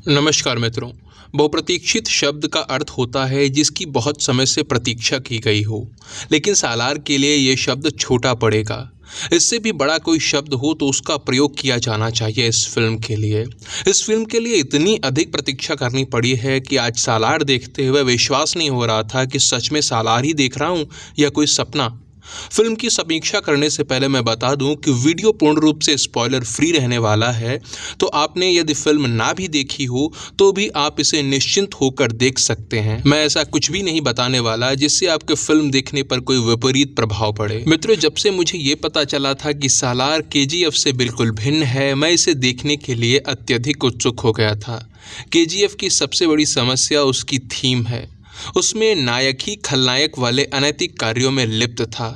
नमस्कार मित्रों। बहुप्रतीक्षित शब्द का अर्थ होता है जिसकी बहुत समय से प्रतीक्षा की गई हो, लेकिन सालार के लिए ये शब्द छोटा पड़ेगा। इससे भी बड़ा कोई शब्द हो तो उसका प्रयोग किया जाना चाहिए इस फिल्म के लिए। इस फिल्म के लिए इतनी अधिक प्रतीक्षा करनी पड़ी है कि आज सालार देखते हुए विश्वास नहीं हो रहा था कि सच में सालार ही देख रहा हूँ या कोई सपना। फिल्म की समीक्षा करने से पहले मैं बता दूं कि वीडियो पूर्ण रूप से स्पॉइलर फ्री रहने वाला है, तो आपने यदि फिल्म ना भी देखी हो तो भी आप इसे निश्चिंत होकर देख सकते हैं। मैं ऐसा कुछ भी नहीं बताने वाला जिससे आपके फिल्म देखने पर कोई विपरीत प्रभाव पड़े। मित्रों, जब से मुझे ये पता चला था कि सालार केजीएफ से बिल्कुल भिन्न है, मैं इसे देखने के लिए अत्यधिक उत्सुक हो गया था। केजीएफ की सबसे बड़ी समस्या उसकी थीम है। उसमें नायक ही खलनायक वाले अनैतिक कार्यों में लिप्त था,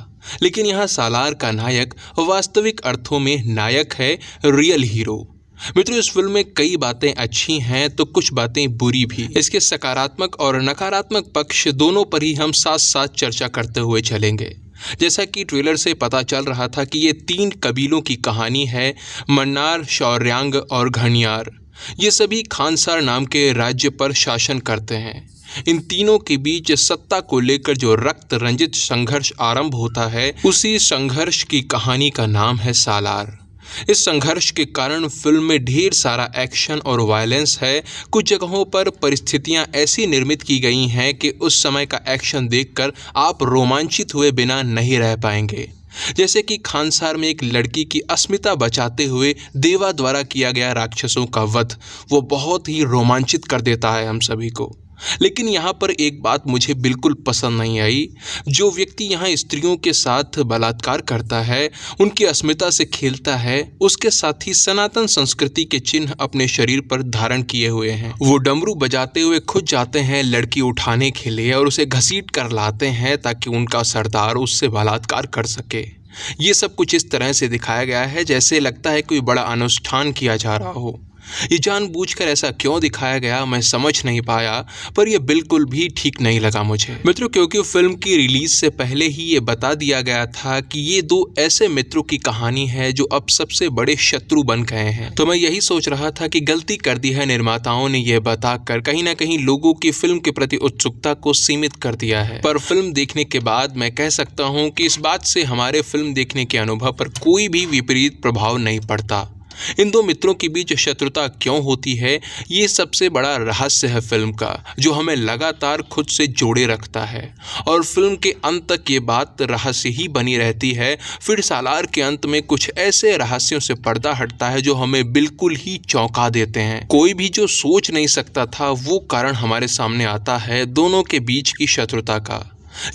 लेकिन यहाँ सालार का नायक वास्तविक अर्थों में नायक है, रियल हीरो। मित्रों, इस फिल्म में कई बातें अच्छी हैं तो कुछ बातें बुरी भी। इसके सकारात्मक और नकारात्मक पक्ष दोनों पर ही हम साथ साथ चर्चा करते हुए चलेंगे। जैसा कि ट्रेलर से पता चल रहा था कि ये 3 कबीलों की कहानी है, मन्नार, शौर्यांग और घनियार। ये सभी खानसार नाम के राज्य पर शासन करते हैं। इन तीनों के बीच सत्ता को लेकर जो रक्त रंजित संघर्ष आरंभ होता है, उसी संघर्ष की कहानी का नाम है सालार। इस संघर्ष के कारण फिल्म में ढेर सारा एक्शन और वायलेंस है। कुछ जगहों पर परिस्थितियां ऐसी निर्मित की गई हैं कि उस समय का एक्शन देखकर आप रोमांचित हुए बिना नहीं रह पाएंगे। जैसे कि खानसार में एक लड़की की अस्मिता बचाते हुए देवा द्वारा किया गया राक्षसों का वध, वो बहुत ही रोमांचित कर देता है हम सभी को। लेकिन यहाँ पर एक बात मुझे बिल्कुल पसंद नहीं आई। जो व्यक्ति यहाँ स्त्रियों के साथ बलात्कार करता है, उनकी अस्मिता से खेलता है, उसके साथ ही सनातन संस्कृति के चिन्ह अपने शरीर पर धारण किए हुए हैं। वो डमरू बजाते हुए खुद जाते हैं लड़की उठाने के लिए और उसे घसीट कर लाते हैं ताकि उनका सरदार उससे बलात्कार कर सके। ये सब कुछ इस तरह से दिखाया गया है जैसे लगता है कोई बड़ा अनुष्ठान किया जा रहा हो। ये जानबूझकर ऐसा क्यों दिखाया गया मैं समझ नहीं पाया, पर यह बिल्कुल भी ठीक नहीं लगा मुझे। मित्रों, क्योंकि फिल्म की रिलीज से पहले ही ये बता दिया गया था कि ये 2 ऐसे मित्रों की कहानी है जो अब सबसे बड़े शत्रु बन गए हैं, तो मैं यही सोच रहा था कि गलती कर दी है निर्माताओं ने यह बताकर कहीं ना कहीं लोगों की फिल्म के प्रति उत्सुकता को सीमित कर दिया है। पर फिल्म देखने के बाद मैं कह सकता हूँ कि इस बात से हमारे फिल्म देखने के अनुभव पर कोई भी विपरीत प्रभाव नहीं पड़ता। इन 2 मित्रों के बीच शत्रुता क्यों होती है, ये सबसे बड़ा रहस्य है फिल्म का, जो हमें लगातार खुद से जोड़े रखता है और फिल्म के अंत तक ये बात रहस्य ही बनी रहती है। फिर सालार के अंत में कुछ ऐसे रहस्यों से पर्दा हटता है जो हमें बिल्कुल ही चौंका देते हैं। कोई भी जो सोच नहीं सकता था वो कारण हमारे सामने आता है दोनों के बीच की शत्रुता का।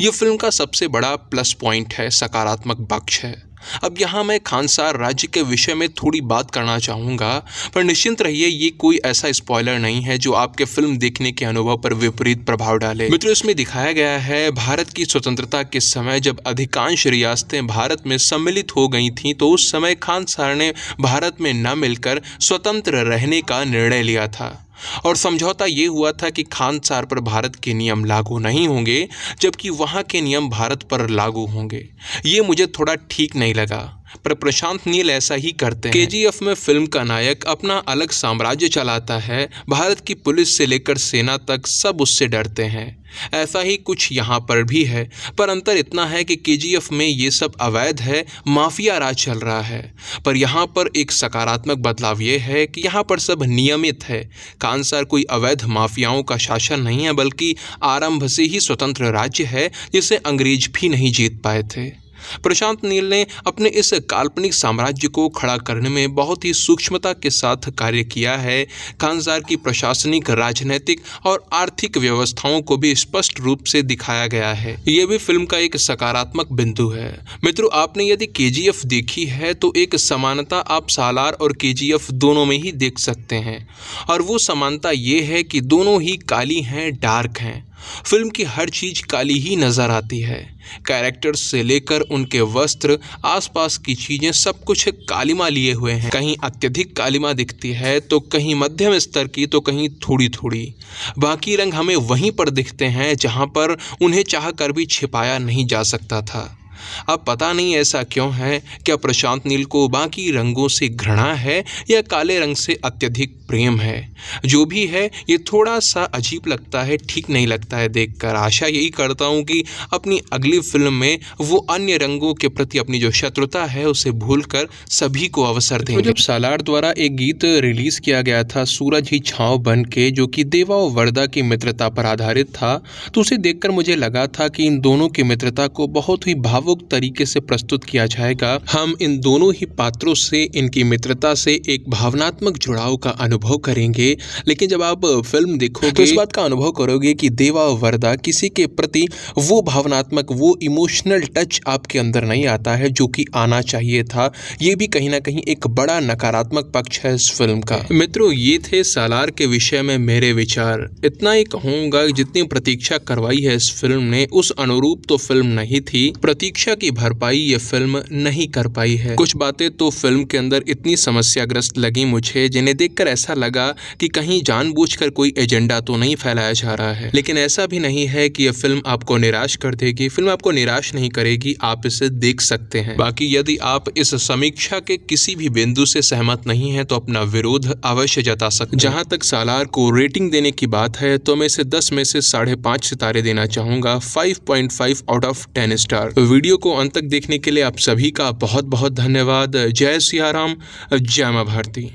ये फिल्म का सबसे बड़ा प्लस पॉइंट है, सकारात्मक पक्ष है। अब यहाँ मैं खानसार राज्य के विषय में थोड़ी बात करना चाहूँगा, पर निश्चिंत रहिए ये कोई ऐसा स्पॉइलर नहीं है जो आपके फिल्म देखने के अनुभव पर विपरीत प्रभाव डाले। मित्रों, इसमें दिखाया गया है भारत की स्वतंत्रता के समय जब अधिकांश रियासतें भारत में सम्मिलित हो गई थीं, तो उस समय खानसार ने भारत में न मिलकर स्वतंत्र रहने का निर्णय लिया था और समझौता ये हुआ था कि खानसार पर भारत के नियम लागू नहीं होंगे जबकि वहाँ के नियम भारत पर लागू होंगे। ये मुझे थोड़ा ठीक नहीं लगा, पर प्रशांत नील ऐसा ही करते हैं। केजीएफ में फिल्म का नायक अपना अलग साम्राज्य चलाता है, भारत की पुलिस से लेकर सेना तक सब उससे डरते हैं। ऐसा ही कुछ यहाँ पर भी है, पर अंतर इतना है कि केजीएफ में ये सब अवैध है, माफिया राज चल रहा है, पर यहाँ पर एक सकारात्मक बदलाव ये है कि यहाँ पर सब नियमित है। खानसार कोई अवैध माफियाओं का शासन नहीं है, बल्कि आरंभ से ही स्वतंत्र राज्य है जिसे अंग्रेज भी नहीं जीत पाए थे। प्रशांत नील ने अपने इस काल्पनिक साम्राज्य को खड़ा करने में बहुत ही सूक्ष्मता के साथ कार्य किया है। खानसार की प्रशासनिक, राजनीतिक और आर्थिक व्यवस्थाओं को भी स्पष्ट रूप से दिखाया गया है। यह भी फिल्म का एक सकारात्मक बिंदु है। मित्रों, आपने यदि केजीएफ देखी है तो एक समानता आप सालार और केजीएफ दोनों में ही देख सकते हैं, और वो समानता ये है कि दोनों ही काली हैं, डार्क हैं। फिल्म की हर चीज काली ही नजर आती है, कैरेक्टर्स से लेकर उनके वस्त्र, आसपास की चीजें, सब कुछ कालिमा लिए हुए हैं। कहीं अत्यधिक कालिमा दिखती है तो कहीं मध्यम स्तर की, तो कहीं थोड़ी थोड़ी। बाकी रंग हमें वहीं पर दिखते हैं जहां पर उन्हें चाह कर भी छिपाया नहीं जा सकता था। अब पता नहीं ऐसा क्यों है, क्या प्रशांत नील को बाकी रंगों से घृणा है या काले रंग से अत्यधिक प्रेम है। जो भी है, ये थोड़ा सा अजीब लगता है, ठीक नहीं लगता है देखकर। आशा यही करता हूँ कि अपनी अगली फिल्म में वो अन्य रंगों के प्रति अपनी जो शत्रुता है उसे भूलकर सभी को अवसर देंगे। तो जब सालार द्वारा एक गीत रिलीज किया गया था, सूरज ही छांव बन के, जो कि देवा और वर्दा की मित्रता पर आधारित था, तो उसे देखकर मुझे लगा था कि इन दोनों की मित्रता को बहुत ही भावुक तरीके से प्रस्तुत किया जाएगा। हम इन दोनों ही पात्रों से, इनकी मित्रता से एक भावनात्मक जुड़ाव का अनुभव करेंगे। लेकिन जब आप फिल्म देखोगे तो इस बात का अनुभव करोगे कि देवा और वर्दा किसी के प्रति वो भावनात्मक, वो इमोशनल टच आपके अंदर नहीं आता है जो कि आना चाहिए था। ये भी कहीं ना कहीं एक बड़ा नकारात्मक पक्ष है इस फिल्म का। मित्रों, ये थे सालार के विषय में मेरे विचार। इतना ही कहूँगा, जितनी प्रतीक्षा करवाई है इस फिल्म ने, उस अनुरूप तो फिल्म नहीं थी। प्रतीक्षा की भरपाई ये फिल्म नहीं कर पाई है। कुछ बातें तो फिल्म के अंदर इतनी समस्याग्रस्त लगी मुझे, जिन्हें देखकर ऐसा लगा कि कहीं जानबूझकर कोई एजेंडा तो नहीं फैलाया जा रहा है। लेकिन ऐसा भी नहीं है कि यह फिल्म आपको निराश कर देगी। फिल्म आपको निराश नहीं करेगी, आप इसे देख सकते हैं। बाकी यदि आप इस समीक्षा के किसी भी बिंदु से सहमत नहीं है तो अपना विरोध अवश्य जता सकते हैं। जहां तक सालार को रेटिंग देने की बात है तो मैं इसे 10 में से 5.5 सितारे देना चाहूंगा, 5.5 आउट ऑफ 10 स्टार। वीडियो को अंत तक देखने के लिए आप सभी का बहुत बहुत धन्यवाद। जय सिया राम, जय मां भारती।